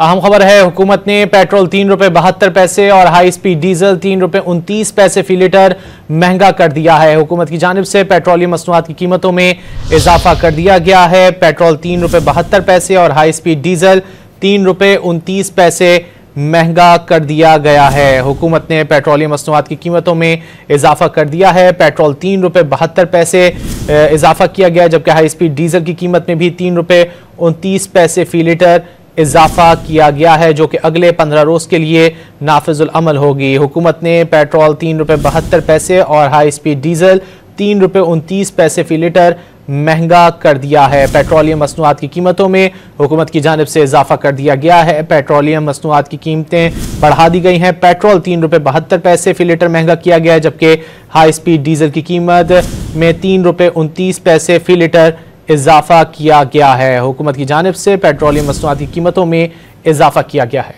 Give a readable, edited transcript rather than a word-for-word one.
अहम खबर है, हुकूमत ने पेट्रोल 3 रुपए 72 पैसे और हाई स्पीड डीजल 3 रुपए 29 पैसे फी लीटर महंगा कर दिया है। हुकूमत की जानिब से पेट्रोलियम मसनूआत की कीमतों में इजाफा कर दिया गया है। पेट्रोल 3 रुपए 72 पैसे और हाई स्पीड डीजल 3 रुपए 29 पैसे महंगा कर दिया गया है। हुकूमत ने पेट्रोलियम मसनूआत की कीमतों में इजाफा कर दिया है। पेट्रोल 3 रुपए 72 पैसे इजाफा किया गया, जबकि हाई स्पीड डीजल की कीमत में भी 3 रुपए 29 पैसे फी लीटर इजाफा किया गया है, जो कि अगले 15 रोज के लिए नाफिजुल अमल होगी। हुकूमत ने पेट्रोल 3 रुपए 72 पैसे और हाई स्पीड डीजल 3 रुपए 29 पैसे फी लीटर महंगा कर दिया है। पेट्रोलियम मसनूआत की कीमतों में हुकूमत की जानिब से इजाफा कर दिया गया है। पेट्रोलियम मसनूआत की कीमतें बढ़ा दी गई हैं। पेट्रोल 3 रुपए 72 पैसे फी लीटर महंगा किया गया है, जबकि हाई स्पीड डीजल की कीमत में 3 रुपए 29 पैसे फी लीटर इजाफा किया गया है। हुकूमत की जानिब से पेट्रोलियम मसनूआत की कीमतों में इजाफा किया गया है।